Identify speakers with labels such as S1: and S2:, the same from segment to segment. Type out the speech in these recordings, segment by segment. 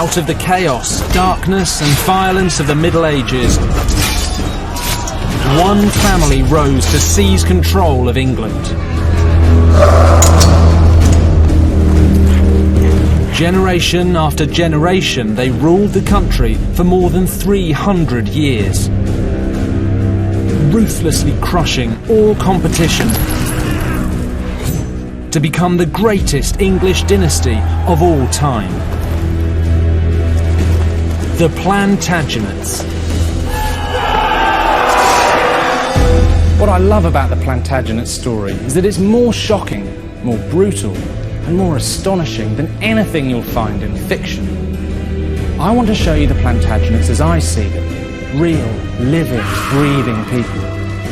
S1: Out of the chaos, darkness and violence of the Middle Ages, one family rose to seize control of England. Generation after generation, they ruled the country for more than 300 years, ruthlessly crushing all competition to become the greatest English dynasty of all time. The Plantagenets. What I love about the Plantagenet story is that it's more shocking, more brutal, and more astonishing than anything you'll find in fiction. I want to show you the Plantagenets as I see them. Real, living, breathing people,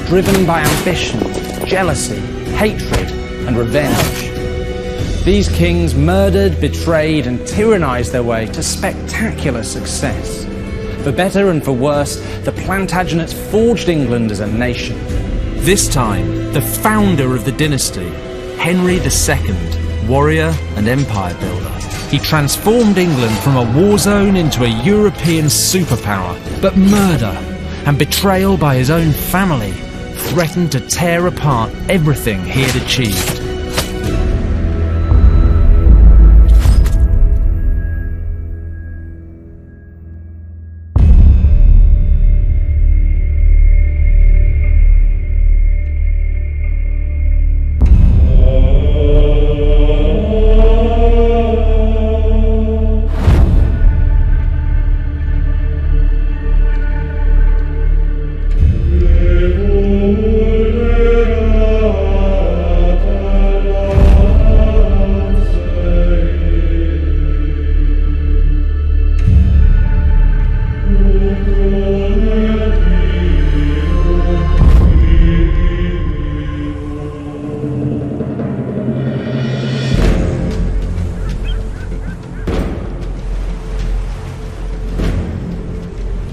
S1: driven by ambition, jealousy, hatred, and revenge. These kings murdered, betrayed, and tyrannized their way to spectacular success. For better and for worse, the Plantagenets forged England as a nation. This time, the founder of the dynasty, Henry II, warrior and empire builder. He transformed England from a war zone into a European superpower, but murder and betrayal by his own family threatened to tear apart everything he had achieved.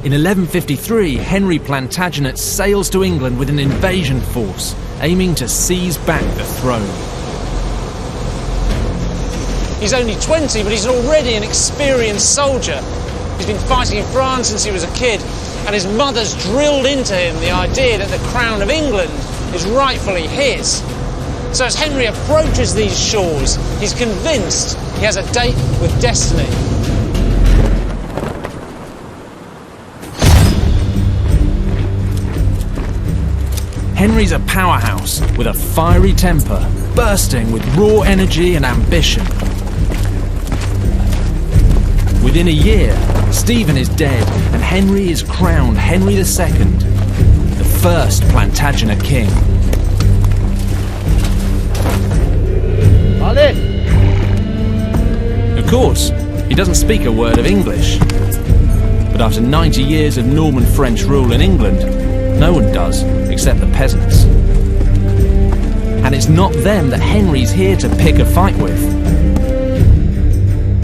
S1: In 1153, Henry Plantagenet sails to England with an invasion force, aiming to seize back the throne.
S2: He's only 20, but he's already an experienced soldier. He's been fighting in France since he was a kid, and his mother's drilled into him the idea that the crown of England is rightfully his. So as Henry approaches these shores, he's convinced he has a date with destiny.
S1: Henry's a powerhouse with a fiery temper, bursting with raw energy and ambition. Within a year, Stephen is dead and Henry is crowned Henry II, the first Plantagenet king. Of course, he doesn't speak a word of English. But after 90 years of Norman French rule in England, no one does, except the peasants. And it's not them that Henry's here to pick a fight with.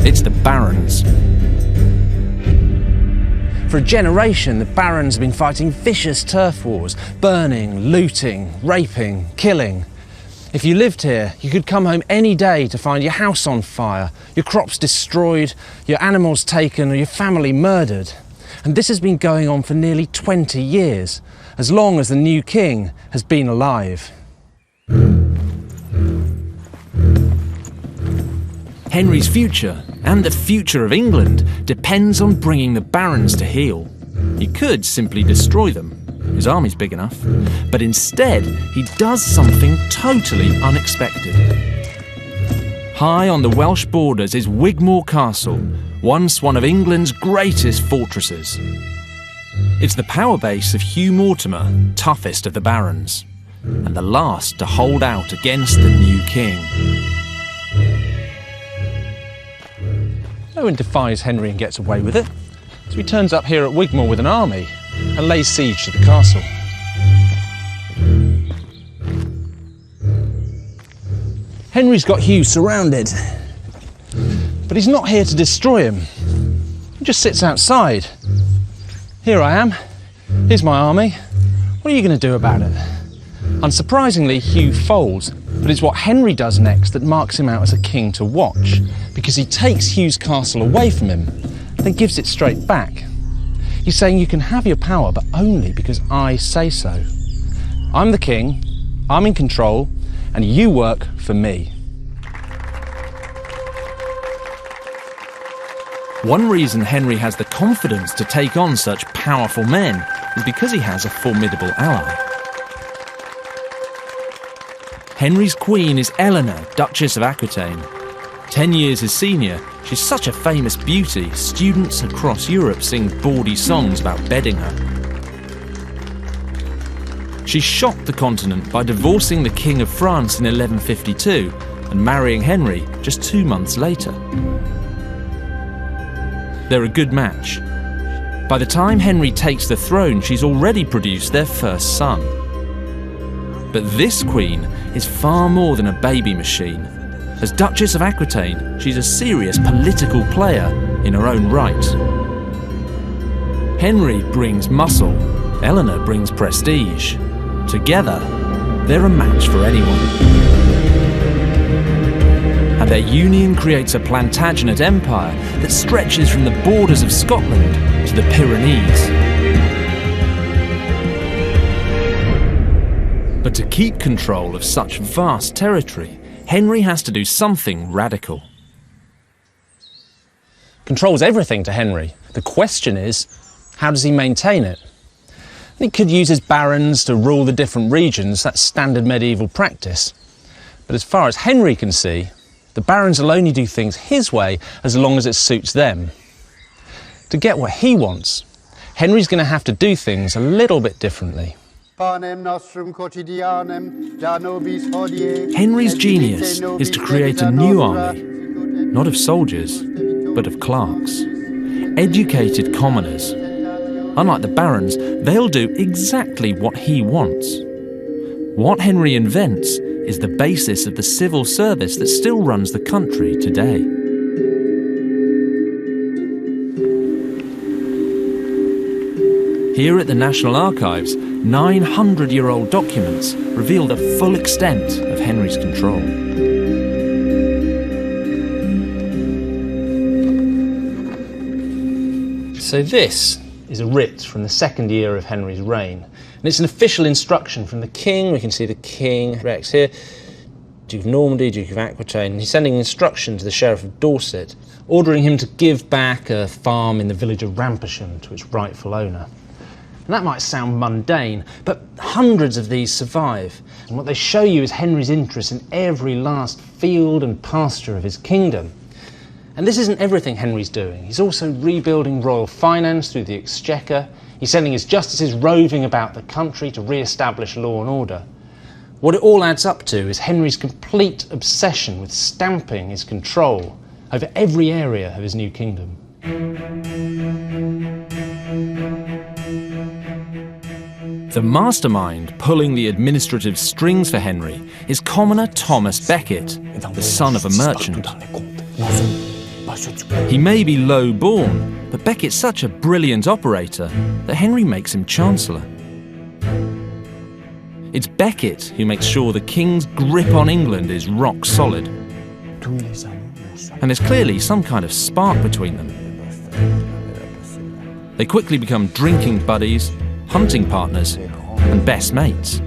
S1: It's the barons. For a generation, the barons have been fighting vicious turf wars, burning, looting, raping, killing. If you lived here, you could come home any day to find your house on fire, your crops destroyed, your animals taken, or your family murdered. And this has been going on for nearly 20 years, as long as the new king has been alive. Henry's future, and the future of England, depends on bringing the barons to heel. He could simply destroy them. His army's big enough. But instead, he does something totally unexpected. High on the Welsh borders is Wigmore Castle, once one of England's greatest fortresses. It's the power base of Hugh Mortimer, toughest of the barons, and the last to hold out against the new king. No one defies Henry and gets away with it, so he turns up here at Wigmore with an army and lays siege to the castle. Henry's got Hugh surrounded, but he's not here to destroy him. He just sits outside. Here I am. Here's my army. What are you going to do about it? Unsurprisingly, Hugh folds, but it's what Henry does next that marks him out as a king to watch, because he takes Hugh's castle away from him then gives it straight back. He's saying you can have your power, but only because I say so. I'm the king, I'm in control, and you work for me. One reason Henry has the confidence to take on such powerful men is because he has a formidable ally. Henry's queen is Eleanor, Duchess of Aquitaine. 10 years his senior, she's such a famous beauty, students across Europe sing bawdy songs about bedding her. She shocked the continent by divorcing the King of France in 1152 and marrying Henry just 2 months later. They're a good match. By the time Henry takes the throne, she's already produced their first son. But this queen is far more than a baby machine. As Duchess of Aquitaine, she's a serious political player in her own right. Henry brings muscle, Eleanor brings prestige. Together, they're a match for anyone. And their union creates a Plantagenet empire that stretches from the borders of Scotland to the Pyrenees. But to keep control of such vast territory, Henry has to do something radical. Control's everything to Henry. The question is, how does he maintain it? He could use his barons to rule the different regions, that's standard medieval practice. But as far as Henry can see, the barons will only do things his way as long as it suits them. To get what he wants, Henry's going to have to do things a little bit differently. Henry's genius is to create a new army, not of soldiers, but of clerks. Educated commoners. Unlike the barons, they'll do exactly what he wants. What Henry invents is the basis of the civil service that still runs the country today. Here at the National Archives, 900-year-old documents reveal the full extent of Henry's control. So this is a writ from the second year of Henry's reign. And it's an official instruction from the king. We can see the king, Rex here, Duke of Normandy, Duke of Aquitaine. He's sending an instruction to the Sheriff of Dorset, ordering him to give back a farm in the village of Rampersham to its rightful owner. And that might sound mundane, but hundreds of these survive. And what they show you is Henry's interest in every last field and pasture of his kingdom. And this isn't everything Henry's doing. He's also rebuilding royal finance through the Exchequer. He's sending his justices roving about the country to re-establish law and order. What it all adds up to is Henry's complete obsession with stamping his control over every area of his new kingdom. The mastermind pulling the administrative strings for Henry is commoner Thomas Becket, the son of a merchant. He may be low-born, but Becket's such a brilliant operator that Henry makes him Chancellor. It's Becket who makes sure the king's grip on England is rock solid. And there's clearly some kind of spark between them. They quickly become drinking buddies, hunting partners, and best mates.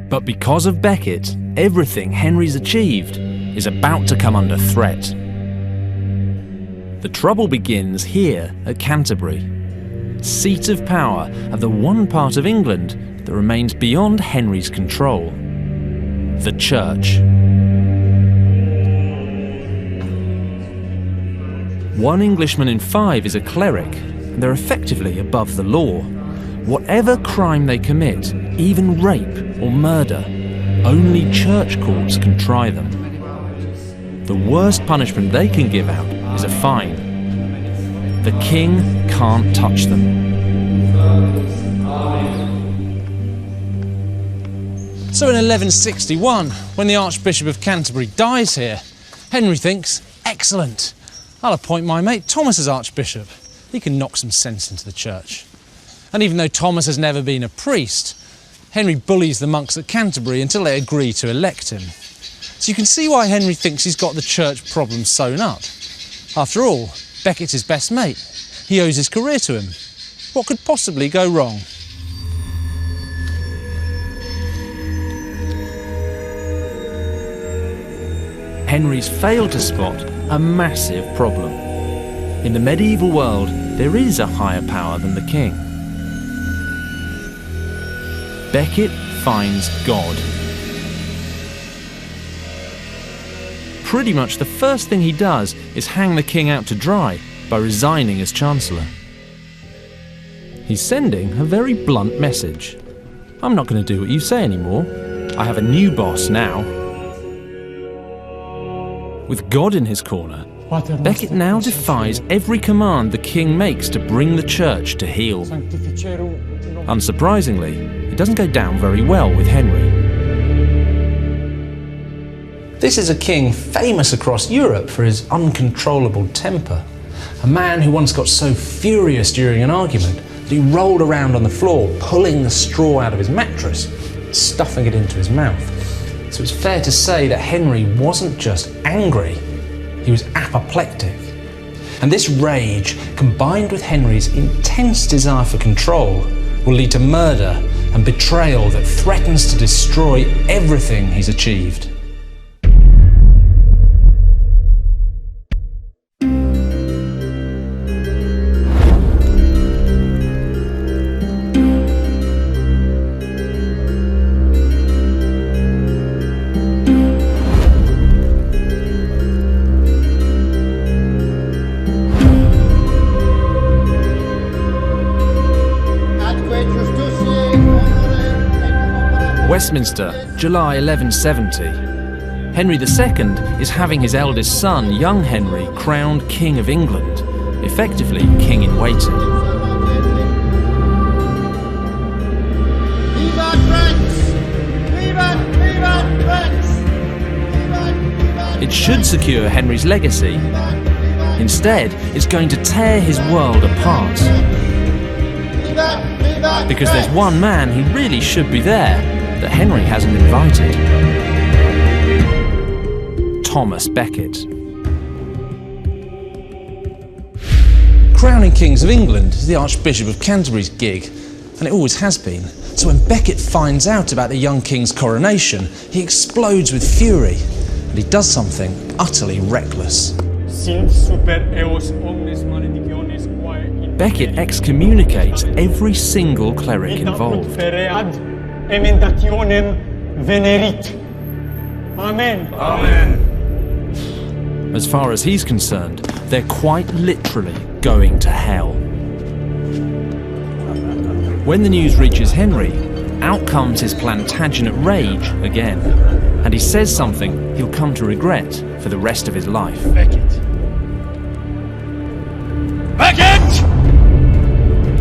S1: But because of Becket, everything Henry's achieved is about to come under threat. The trouble begins here at Canterbury, seat of power of the one part of England that remains beyond Henry's control, the Church. One Englishman in 5 is a cleric, and they're effectively above the law. Whatever crime they commit, even rape or murder, only church courts can try them. The worst punishment they can give out is a fine. The king can't touch them. So in 1161, when the Archbishop of Canterbury dies here, Henry thinks, excellent, I'll appoint my mate Thomas as Archbishop. He can knock some sense into the church.
S2: And even though Thomas has never been a priest, Henry bullies the monks at Canterbury until they agree to elect him. So you can see why Henry thinks he's got the church problem sewn up. After all, Becket's his best mate. He owes his career to him. What could possibly go wrong?
S3: Henry's failed to spot a massive problem. In the medieval world, there is a higher power than the king. Becket finds God. Pretty much the first thing he does is hang the king out to dry by resigning as Chancellor. He's sending a very blunt message. I'm not going to do what you say anymore. I have a new boss now. With God in his corner, Becket now defies every command the king makes to bring the church to heel. Unsurprisingly, it doesn't go down very well with Henry.
S1: This is a king famous across Europe for his uncontrollable temper. A man who once got so furious during an argument that he rolled around on the floor, pulling the straw out of his mattress, stuffing it into his mouth. So it's fair to say that Henry wasn't just angry, he was apoplectic. And this rage, combined with Henry's intense desire for control, will lead to murder and betrayal that threatens to destroy everything he's achieved.
S3: Westminster, July 1170. Henry II is having his eldest son, young Henry, crowned King of England, effectively king in waiting. It should secure Henry's legacy. Instead, it's going to tear his world apart. Because there's one man who really should be there that Henry hasn't invited. Thomas Becket.
S1: Crowning kings of England is the Archbishop of Canterbury's gig, and it always has been. So when Becket finds out about the young king's coronation, he explodes with fury, and he does something utterly reckless.
S3: Becket excommunicates every single cleric involved. As far as he's concerned, they're quite literally going to hell. When the news reaches Henry, out comes his Plantagenet rage again, and he says something he'll come to regret for the rest of his life.
S4: Becket! Becket!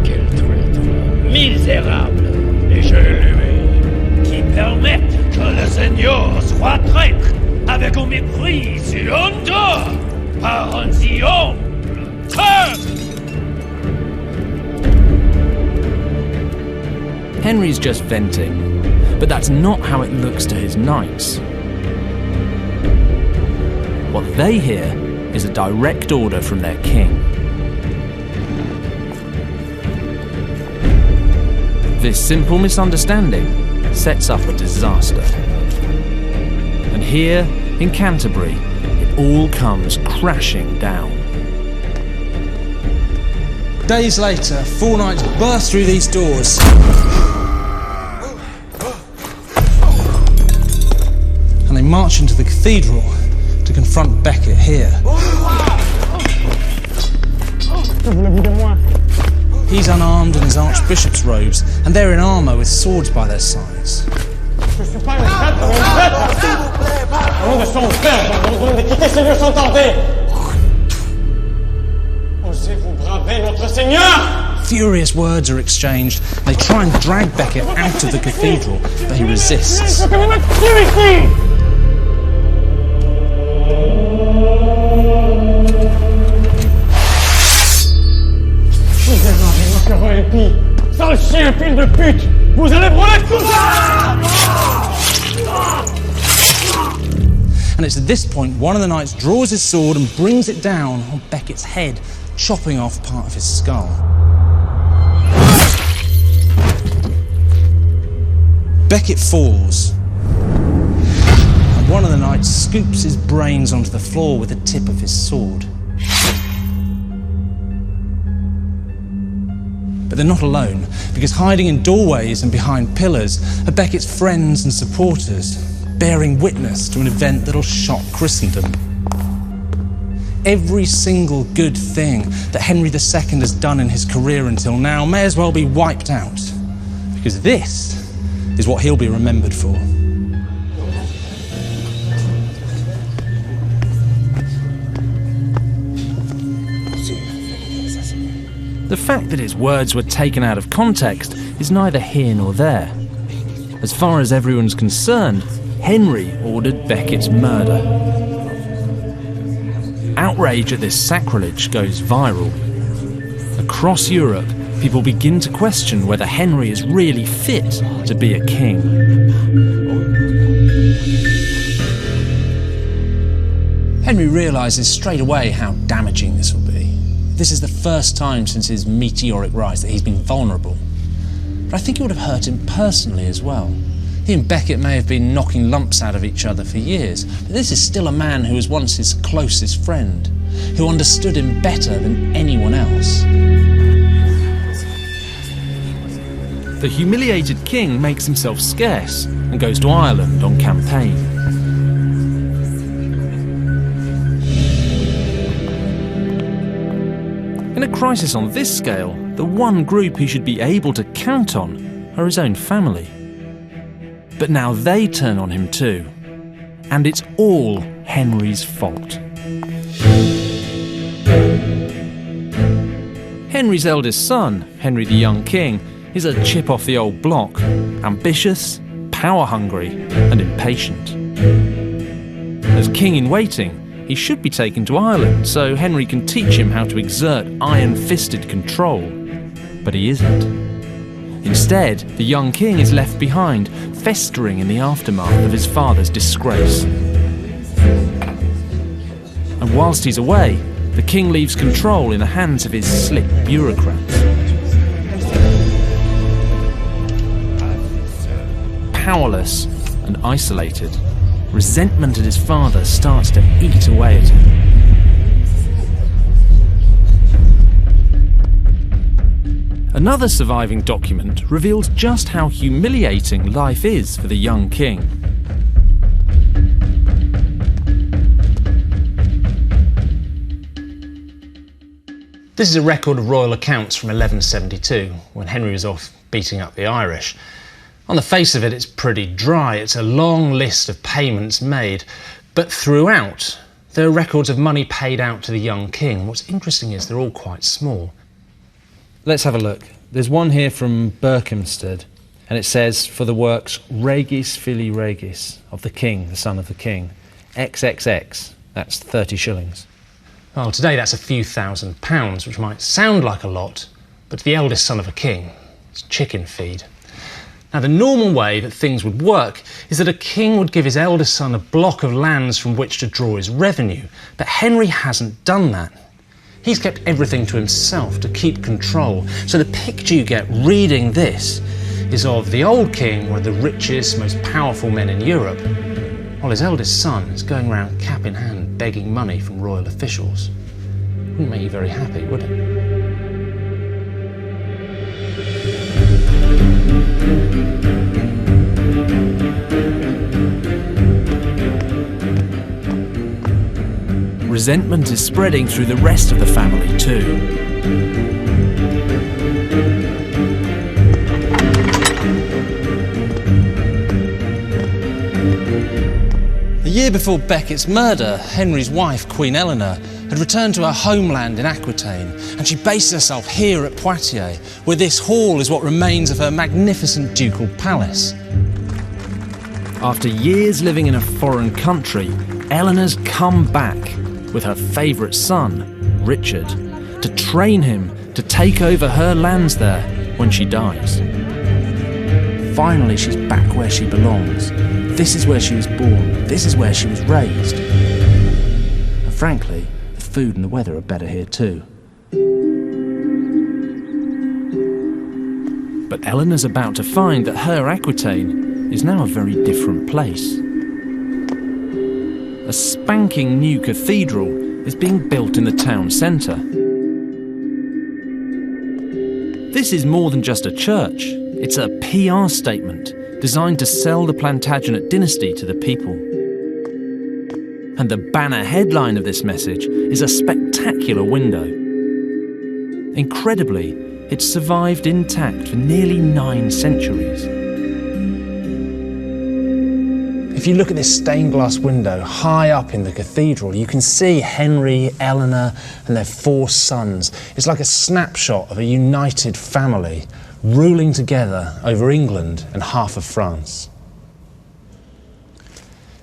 S4: Quel traître misérable et je lui qui permettent que le Seigneur soit traître avec un mépris si honteux par un si humble cœur.
S3: Henry's just venting, but that's not how it looks to his knights. What they hear is a direct order from their king. This simple misunderstanding sets up a disaster. And here, in Canterbury, it all comes crashing down.
S1: Days later, 4 knights burst through these doors. And they march into the cathedral to confront Becket here. He's unarmed in his archbishop's robes, and they're in armour with swords by their sides. Furious words are exchanged. They try and drag Becket out of the cathedral, but he resists.
S4: Sale chien, fils de pute! Vous allez brûler tout ça!
S1: And it's at this point one of the knights draws his sword and brings it down on Becket's head, chopping off part of his skull. Becket falls, and one of the knights scoops his brains onto the floor with the tip of his sword. But they're not alone, because hiding in doorways and behind pillars are Becket's friends and supporters, bearing witness to an event that'll shock Christendom. Every single good thing that Henry II has done in his career until now may as well be wiped out, because this is what he'll be remembered for.
S3: The fact that his words were taken out of context is neither here nor there. As far as everyone's concerned, Henry ordered Becket's murder. Outrage at this sacrilege goes viral. Across Europe, people begin to question whether Henry is really fit to be a king.
S1: Henry realises straight away how damaging this will be. This is the first time since his meteoric rise that he's been vulnerable. But I think it would have hurt him personally as well. He and Becket may have been knocking lumps out of each other for years, but this is still a man who was once his closest friend, who understood him better than anyone else.
S3: The humiliated king makes himself scarce and goes to Ireland on campaign. In a crisis on this scale, the one group he should be able to count on are his own family. But now they turn on him too, and it's all Henry's fault. Henry's eldest son, Henry the Young King, is a chip off the old block, ambitious, power-hungry, and impatient. As king-in-waiting, he should be taken to Ireland so Henry can teach him how to exert iron-fisted control. But he isn't. Instead, the young king is left behind, festering in the aftermath of his father's disgrace. And whilst he's away, the king leaves control in the hands of his slick bureaucrats. Powerless and isolated, resentment at his father starts to eat away at him. Another surviving document reveals just how humiliating life is for the young king.
S1: This is a record of royal accounts from 1172, when Henry was off beating up the Irish. On the face of it, it's pretty dry. It's a long list of payments made, but throughout, there are records of money paid out to the young king. What's interesting is they're all quite small.
S3: Let's have a look. There's one here from Berkhamsted, and it says, for the works Regis Filii Regis, of the king, the son of the king, XXX, that's 30 shillings.
S1: Well, today that's a few £1,000s, which might sound like a lot, but to the eldest son of a king, it's chicken feed. Now, the normal way that things would work is that a king would give his eldest son a block of lands from which to draw his revenue, but Henry hasn't done that. He's kept everything to himself to keep control. So the picture you get reading this is of the old king, one of the richest, most powerful men in Europe, while his eldest son is going around cap in hand begging money from royal officials. Wouldn't make you very happy, would it?
S3: Resentment is spreading through the rest of the family too.
S1: The year before Becket's murder, Henry's wife, Queen Eleanor, had returned to her homeland in Aquitaine, and she based herself here at Poitiers, where this hall is what remains of her magnificent ducal palace.
S3: After years living in a foreign country, Eleanor's come back with her favourite son, Richard, to train him to take over her lands there when she dies.
S1: Finally, she's back where she belongs. This is where she was born. This is where she was raised. And frankly, the food and the weather are better here too.
S3: But Eleanor's about to find that her Aquitaine is now a very different place. A spanking new cathedral is being built in the town centre. This is more than just a church. It's a PR statement designed to sell the Plantagenet Dynasty to the people. And the banner headline of this message is a spectacular window. Incredibly, it's survived intact for nearly 9 centuries.
S1: If you look at this stained glass window high up in the cathedral, you can see Henry, Eleanor and their 4 sons. It's like a snapshot of a united family ruling together over England and half of France.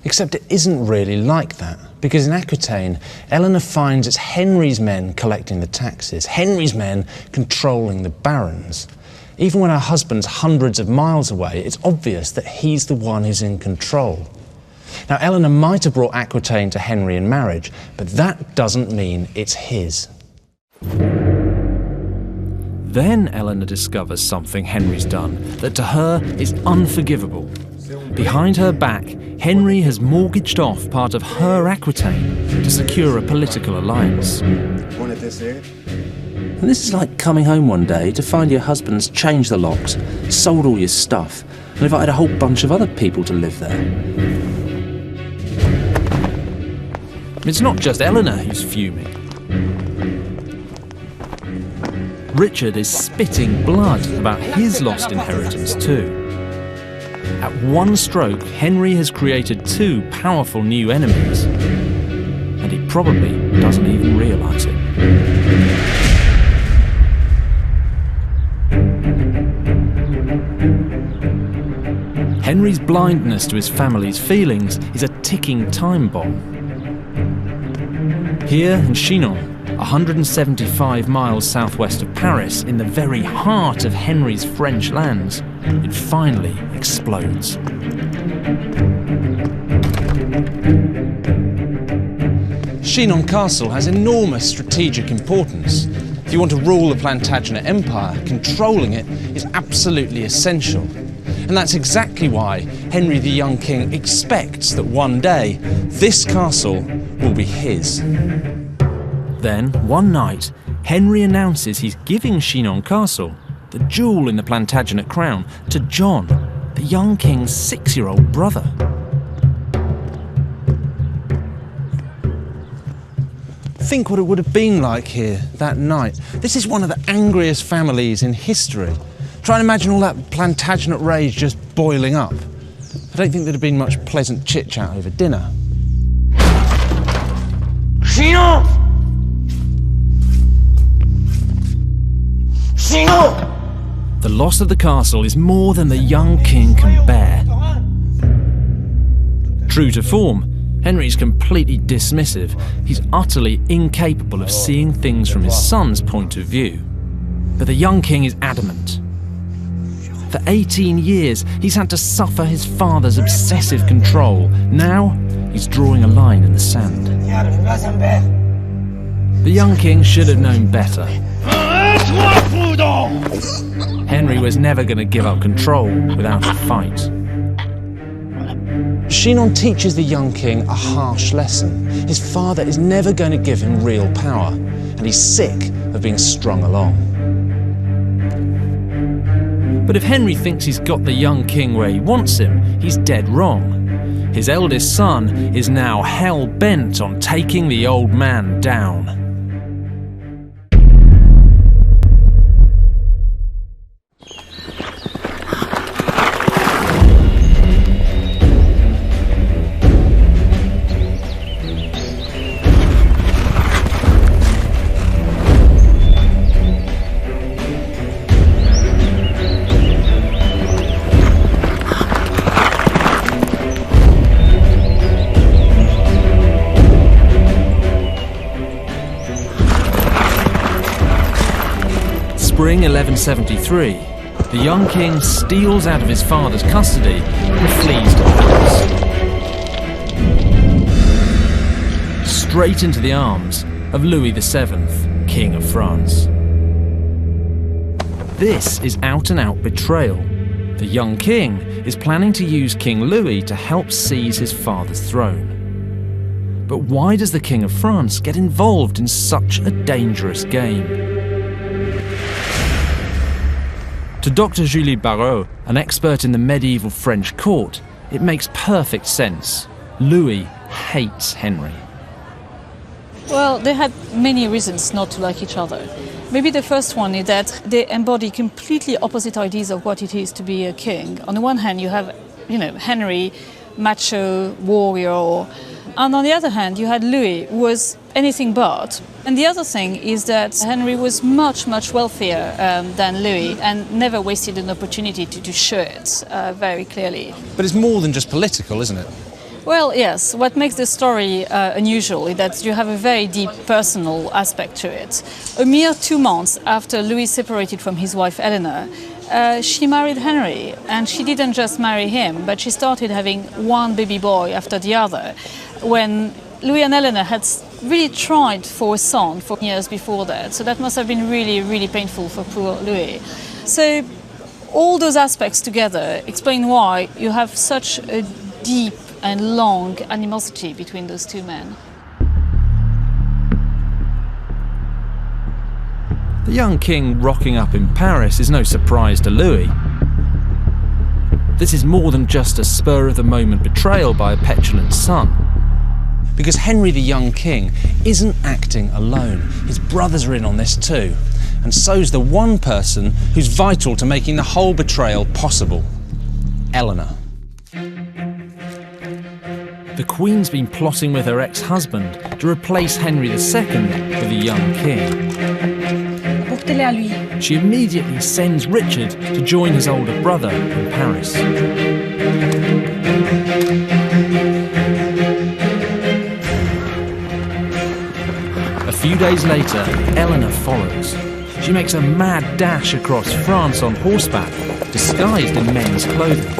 S1: Except it isn't really like that, because in Aquitaine, Eleanor finds it's Henry's men collecting the taxes, Henry's men controlling the barons. Even when her husband's hundreds of miles away, it's obvious that he's the one who's in control. Now, Eleanor might have brought Aquitaine to Henry in marriage, but that doesn't mean it's his.
S3: Then Eleanor discovers something Henry's done that to her is unforgivable. Behind her back, Henry has mortgaged off part of her Aquitaine to secure a political alliance.
S1: And this is like coming home one day to find your husband's changed the locks, sold all your stuff, and invited a whole bunch of other people to live there.
S3: It's not just Eleanor who's fuming. Richard is spitting blood about his lost inheritance too. At one stroke, Henry has created 2 powerful new enemies, and he probably doesn't even realise it. Henry's blindness to his family's feelings is a ticking time bomb. Here in Chinon, 175 miles southwest of Paris, in the very heart of Henry's French lands, it finally explodes.
S1: Chinon Castle has enormous strategic importance. If you want to rule the Plantagenet Empire, controlling it is absolutely essential. And that's exactly why Henry the young king expects that one day this castle will be his.
S3: Then, one night, Henry announces he's giving Chinon Castle, the jewel in the Plantagenet crown, to John, the young king's 6-year-old brother.
S1: Think what it would have been like here that night. This is one of the angriest families in history. Try and imagine all that Plantagenet rage just boiling up. I don't think there'd have been much pleasant chit-chat over dinner.
S4: Chinon! Chinon!
S3: The loss of the castle is more than the young king can bear. True to form, Henry's completely dismissive. He's utterly incapable of seeing things from his son's point of view. But the young king is adamant. For 18 years, he's had to suffer his father's obsessive control. Now, he's drawing a line in the sand. The young king should have known better. Henry was never going to give up control without a fight.
S1: Chinon teaches the young king a harsh lesson. His father is never going to give him real power, and he's sick of being strung along.
S3: But if Henry thinks he's got the young king where he wants him, he's dead wrong. His eldest son is now hell-bent on taking the old man down. spring 1173, the young king steals out of his father's custody and flees to Paris, straight into the arms of Louis VII, King of France. This is out-and-out betrayal. The young king is planning to use King Louis to help seize his father's throne. But why does the King of France get involved in such a dangerous game? To Dr. Julie Barrault, an expert in the medieval French court, it makes perfect sense. Louis hates Henry.
S5: Well, they had many reasons not to like each other. Maybe the first one is that they embody completely opposite ideas of what it is to be a king. On the one hand, you have, Henry, macho, warrior. And on the other hand, you had Louis, who was anything but. And the other thing is that Henry was much, much wealthier than Louis and never wasted an opportunity to show it very clearly.
S2: But it's more than just political, isn't it?
S5: Well, yes. What makes the story unusual is that you have a very deep personal aspect to it. A mere 2 months after Louis separated from his wife Eleanor, she married Henry, and she didn't just marry him, but she started having one baby boy after the other, when Louis and Eleanor had really tried for a son for years before that. So that must have been really, really painful for poor Louis. So all those aspects together explain why you have such a deep and long animosity between those two men.
S3: The young king rocking up in Paris is no surprise to Louis. This is more than just a spur-of-the-moment betrayal by a petulant son.
S2: Because Henry the young king isn't acting alone. His brothers are in on this too. And so's the one person who's vital to making the whole betrayal possible: Eleanor.
S3: The Queen's been plotting with her ex-husband to replace Henry II with the young king. She immediately sends Richard to join his older brother in Paris. A few days later, Eleanor follows. She makes a mad dash across France on horseback, disguised in men's clothing.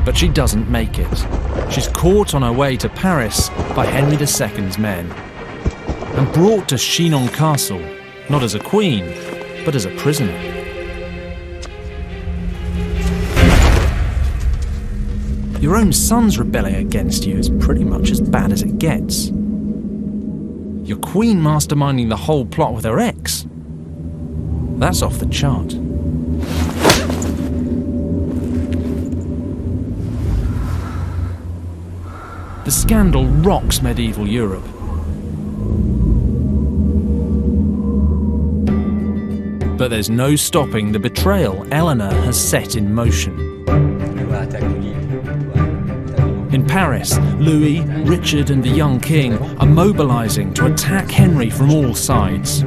S3: But she doesn't make it. She's caught on her way to Paris by Henry II's men and brought to Chinon Castle, not as a queen, but as a prisoner. Your own son's rebelling against you is pretty much as bad as it gets. Your queen masterminding the whole plot with her ex? That's off the chart. The scandal rocks medieval Europe. But there's no stopping the betrayal Eleanor has set in motion. In Paris, Louis, Richard and the young king are mobilizing to attack Henry from all sides.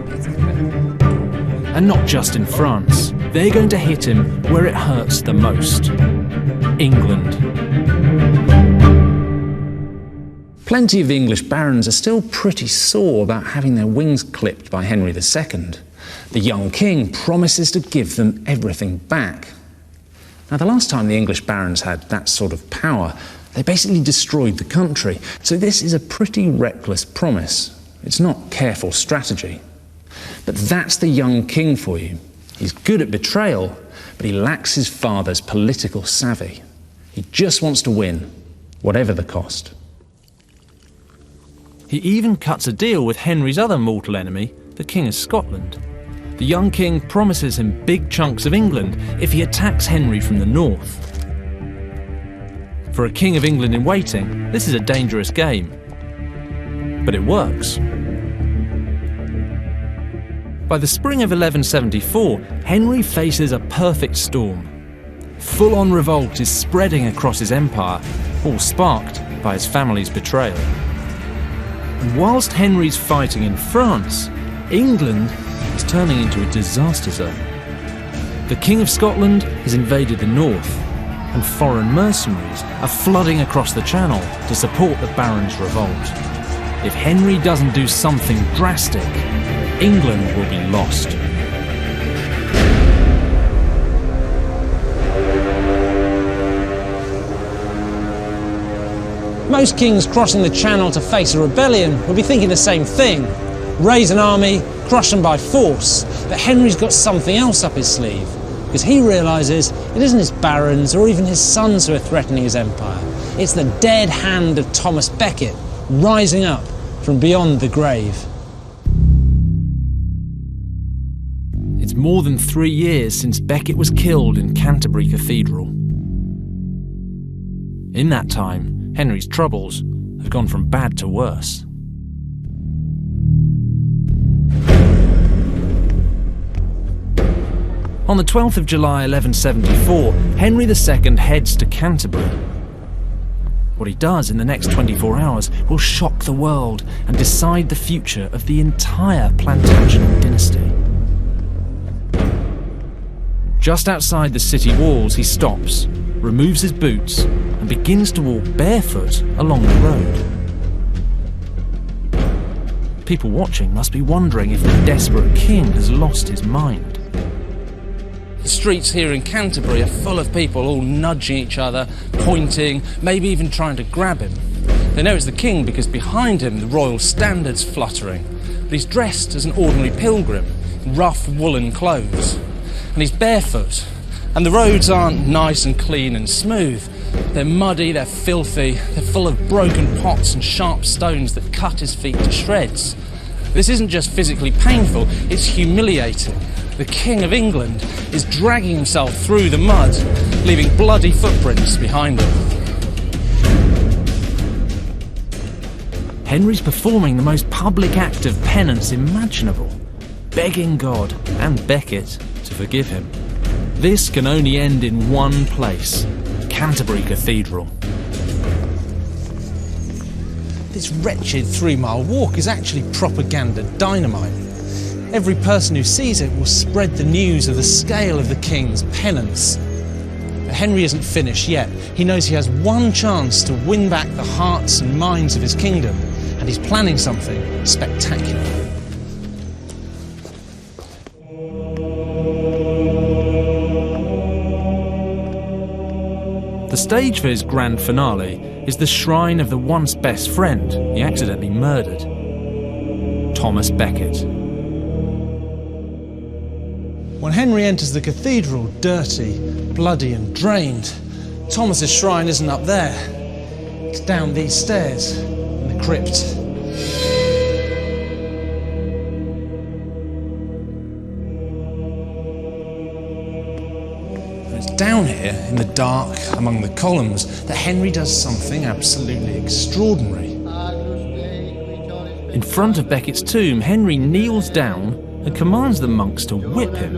S3: And not just in France. They're going to hit him where it hurts the most: England.
S1: Plenty of English barons are still pretty sore about having their wings clipped by Henry II. The young king promises to give them everything back. Now, the last time the English barons had that sort of power, they basically destroyed the country. So this is a pretty reckless promise. It's not careful strategy. But that's the young king for you. He's good at betrayal, but he lacks his father's political savvy. He just wants to win, whatever the cost.
S3: He even cuts a deal with Henry's other mortal enemy, the King of Scotland. The young king promises him big chunks of England if he attacks Henry from the north. For a king of England in waiting, this is a dangerous game. But it works. By the spring of 1174, Henry faces a perfect storm. Full-on revolt is spreading across his empire, all sparked by his family's betrayal. And whilst Henry's fighting in France, England is turning into a disaster zone. The King of Scotland has invaded the north, and foreign mercenaries are flooding across the Channel to support the Barons' revolt. If Henry doesn't do something drastic, England will be lost.
S2: Most kings crossing the Channel to face a rebellion would be thinking the same thing. Raise an army, crush them by force. But Henry's got something else up his sleeve, because he realises it isn't his barons or even his sons who are threatening his empire. It's the dead hand of Thomas Becket rising up from beyond the grave.
S3: It's more than 3 years since Becket was killed in Canterbury Cathedral. In that time, Henry's troubles have gone from bad to worse. On the 12th of July 1174, Henry II heads to Canterbury. What he does in the next 24 hours will shock the world and decide the future of the entire Plantagenet Dynasty. Just outside the city walls, he stops, removes his boots, and begins to walk barefoot along the road. People watching must be wondering if the desperate king has lost his mind.
S1: The streets here in Canterbury are full of people all nudging each other, pointing, maybe even trying to grab him. They know it's the king because behind him the royal standard's fluttering, but he's dressed as an ordinary pilgrim in rough woolen clothes. And he's barefoot, and the roads aren't nice and clean and smooth. They're muddy, they're filthy, they're full of broken pots and sharp stones that cut his feet to shreds. This isn't just physically painful, it's humiliating. The King of England is dragging himself through the mud, leaving bloody footprints behind him.
S3: Henry's performing the most public act of penance imaginable, begging God and Becket to forgive him. This can only end in one place, Canterbury Cathedral.
S2: This wretched 3-mile walk is actually propaganda dynamite. Every person who sees it will spread the news of the scale of the king's penance. But Henry isn't finished yet. He knows he has one chance to win back the hearts and minds of his kingdom, and he's planning something spectacular.
S3: The stage for his grand finale is the shrine of the once best friend he accidentally murdered, Thomas Becket.
S2: When Henry enters the cathedral, dirty, bloody and drained, Thomas's shrine isn't up there. It's down these stairs in the crypt. And it's down here in the dark among the columns that Henry does something absolutely extraordinary.
S3: In front of Becket's tomb, Henry kneels down and commands the monks to whip him.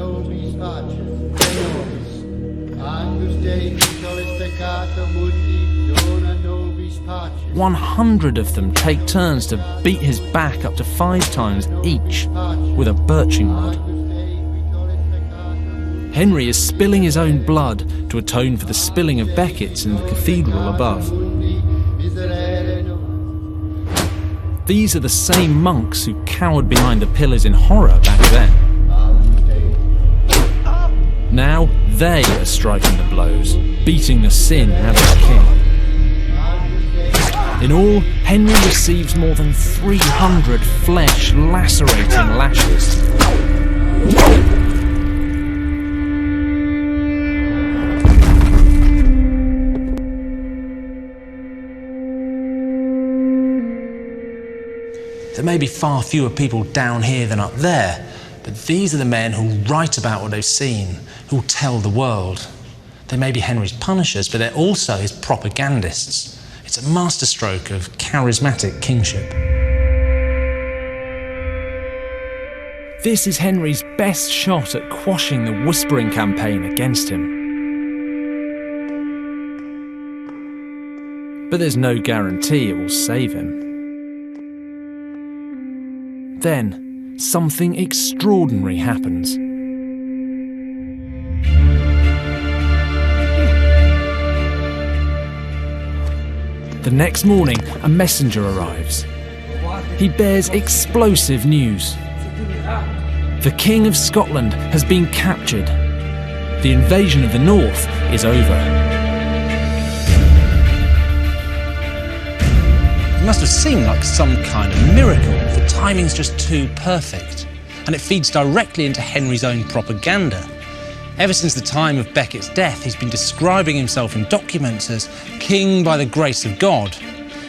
S3: 100 of them take turns to beat his back up to 5 times each with a birching rod. Henry is spilling his own blood to atone for the spilling of Becket's in the cathedral above. These are the same monks who cowered behind the pillars in horror back then. Now they are striking the blows, beating the sin out of the king. In all, Henry receives more than 300 flesh-lacerating lashes.
S1: There may be far fewer people down here than up there, but these are the men who write about what they've seen, who tell the world. They may be Henry's punishers, but they're also his propagandists. It's a masterstroke of charismatic kingship.
S3: This is Henry's best shot at quashing the whispering campaign against him. But there's no guarantee it will save him. Then, something extraordinary happens. The next morning, a messenger arrives. he bears explosive news. The King of Scotland has been captured. The invasion of the north is over.
S2: It must have seemed like some kind of miracle. The timing's just too perfect. And it feeds directly into Henry's own propaganda. Ever since the time of Becket's death, he's been describing himself in documents as king by the grace of God.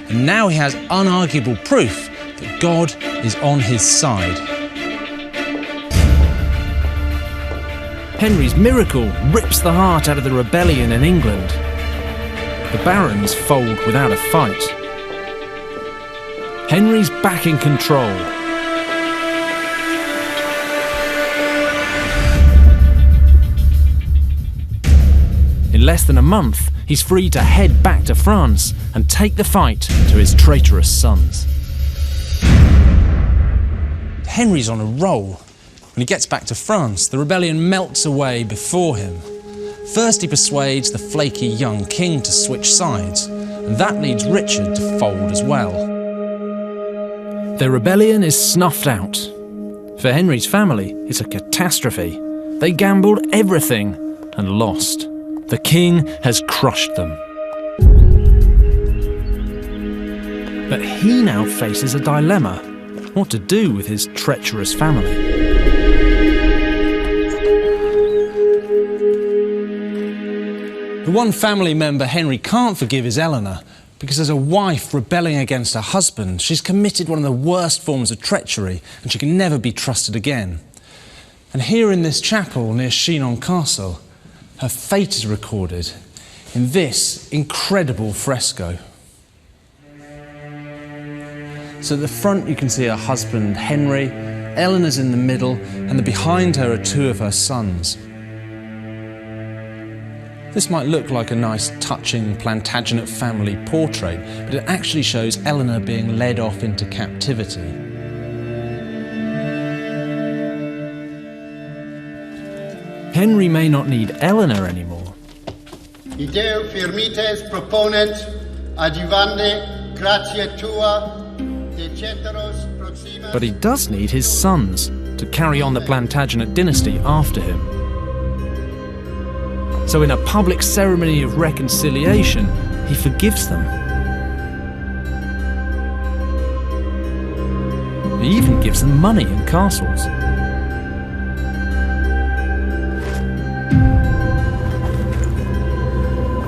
S2: And now he has unarguable proof that God is on his side.
S3: Henry's miracle rips the heart out of the rebellion in England. The barons fold without a fight. Henry's back in control. In less than a month, he's free to head back to France and take the fight to his traitorous sons.
S2: Henry's on a roll. When he gets back to France, the rebellion melts away before him. First he persuades the flaky young king to switch sides, and that leads Richard to fold as well.
S3: The rebellion is snuffed out. For Henry's family, it's a catastrophe. They gambled everything and lost. The king has crushed them. But he now faces a dilemma: what to do with his treacherous family.
S2: The one family member Henry can't forgive is Eleanor, because as a wife rebelling against her husband, she's committed one of the worst forms of treachery, and she can never be trusted again. And here in this chapel near Chinon Castle, her fate is recorded in this incredible fresco. So at the front you can see her husband Henry, Eleanor's in the middle, and behind her are two of her sons. This might look like a nice, touching Plantagenet family portrait, but it actually shows Eleanor being led off into captivity.
S3: Henry may not need Eleanor anymore.
S6: Ideo firmites proponent adjuvande gratia tua de ceteros proxima.
S3: But he does need his sons to carry on the Plantagenet dynasty after him. So in a public ceremony of reconciliation, he forgives them. He even gives them money and castles.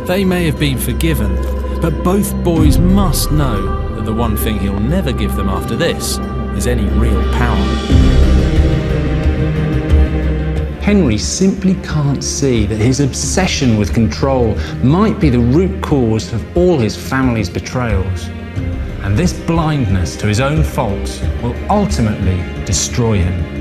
S3: They may have been forgiven, but both boys must know that the one thing he'll never give them after this is any real power.
S1: Henry simply can't see that his obsession with control might be the root cause of all his family's betrayals. And this blindness to his own faults will ultimately destroy him.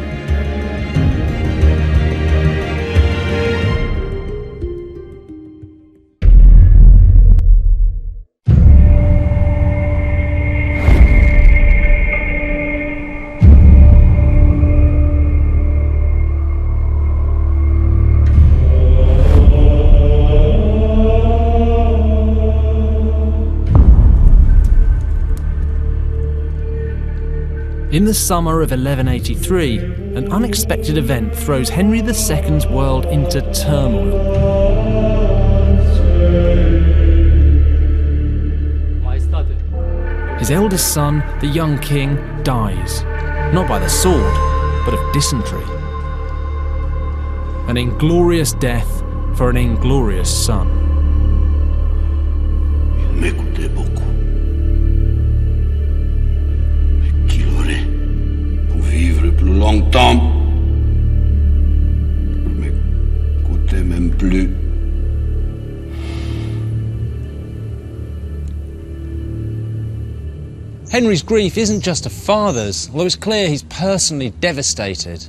S3: In the summer of 1183, an unexpected event throws Henry II's world into turmoil. His eldest son, the young king, dies, not by the sword, but of dysentery. An inglorious death for an inglorious son.
S7: Plus longtemps, mais m'écoutait même plus.
S2: Henry's grief isn't just a father's, although it's clear he's personally devastated.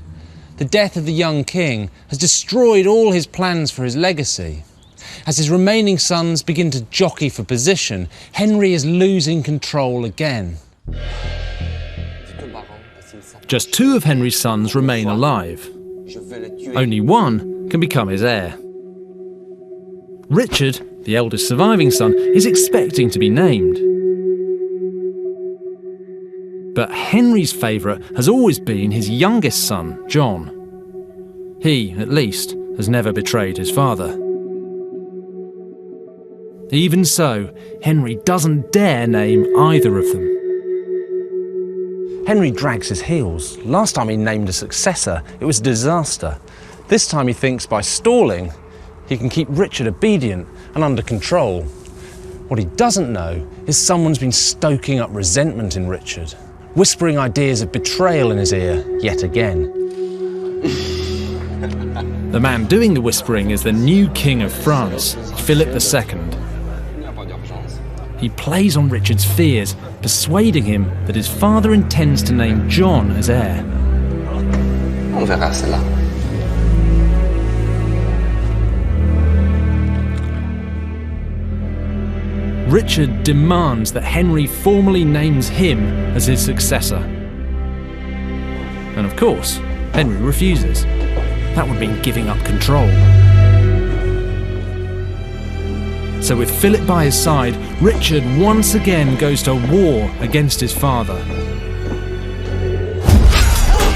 S2: The death of the young king has destroyed all his plans for his legacy. As his remaining sons begin to jockey for position, Henry is losing control again.
S3: Just two of Henry's sons remain alive. Only one can become his heir. Richard, the eldest surviving son, is expecting to be named. But Henry's favourite has always been his youngest son, John. He, at least, has never betrayed his father. Even so, Henry doesn't dare name either of them.
S1: Henry drags his heels. Last time he named a successor, it was a disaster. This time he thinks by stalling, he can keep Richard obedient and under control. What he doesn't know is someone's been stoking up resentment in Richard, whispering ideas of betrayal in his ear yet again.
S3: The man doing the whispering is the new King of France, Philip II. He plays on Richard's fears, persuading him that his father intends to name John as heir.
S8: On verra cela.
S3: Richard demands that Henry formally names him as his successor. And of course, Henry refuses. That would mean giving up control. So with Philip by his side, Richard once again goes to war against his father.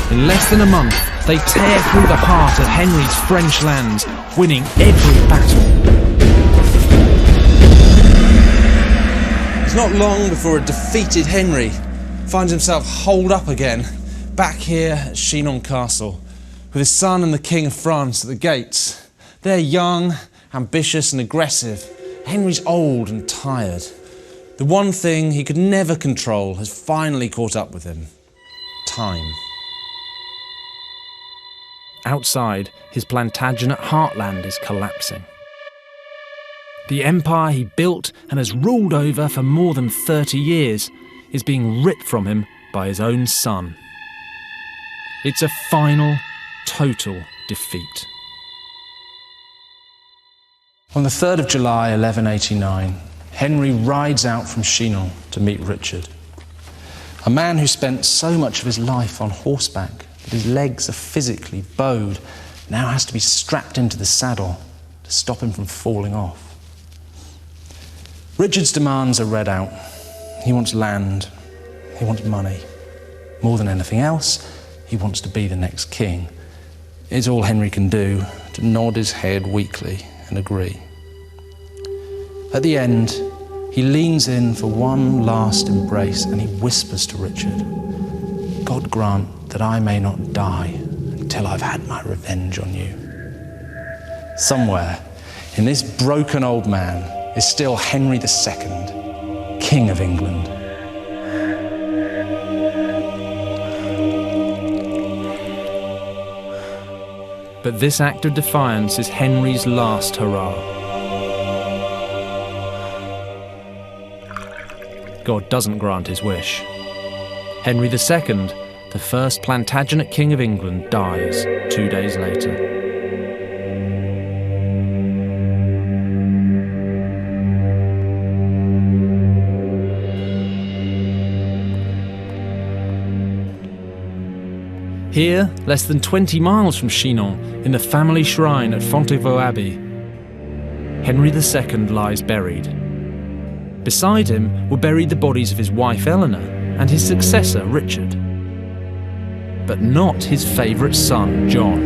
S3: In less than a month, they tear through the heart of Henry's French lands, winning every battle.
S1: It's not long before a defeated Henry finds himself holed up again, back here at Chinon Castle, with his son and the King of France at the gates. They're young, ambitious and aggressive. Henry's old and tired. The one thing he could never control has finally caught up with him. Time.
S3: Outside, his Plantagenet heartland is collapsing. The empire he built and has ruled over for more than 30 years is being ripped from him by his own son. It's a final, total defeat.
S1: On the 3rd of July 1189, Henry rides out from Chinon to meet Richard. A man who spent so much of his life on horseback that his legs are physically bowed now has to be strapped into the saddle to stop him from falling off. Richard's demands are read out. He wants land, he wants money. More than anything else, he wants to be the next king. It's all Henry can do to nod his head weakly and agree. At the end, he leans in for one last embrace and he whispers to Richard, "God grant that I may not die until I've had my revenge on you." Somewhere in this broken old man is still Henry II, King of England.
S3: But this act of defiance is Henry's last hurrah. God doesn't grant his wish. Henry II, the first Plantagenet King of England, dies 2 days later. Here, less than 20 miles from Chinon, in the family shrine at Fontevraud Abbey, Henry II lies buried. Beside him were buried the bodies of his wife Eleanor and his successor Richard, but not his favourite son John.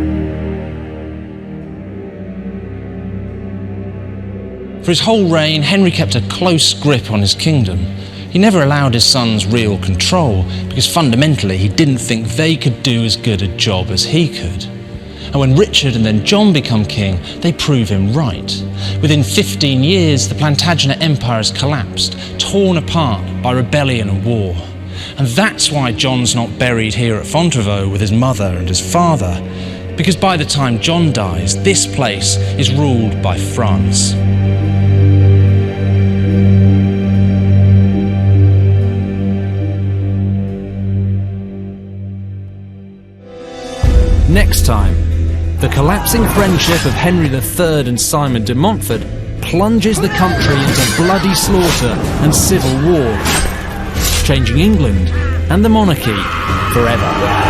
S1: For his whole reign, Henry kept a close grip on his kingdom. He never allowed his sons real control because fundamentally he didn't think they could do as good a job as he could. And when Richard and then John become king, they prove him right. Within 15 years, the Plantagenet Empire has collapsed, torn apart by rebellion and war. And that's why John's not buried here at Fontevraud with his mother and his father, because by the time John dies, this place is ruled by France.
S3: Next time, the collapsing friendship of Henry III and Simon de Montfort plunges the country into bloody slaughter and civil war, changing England and the monarchy forever.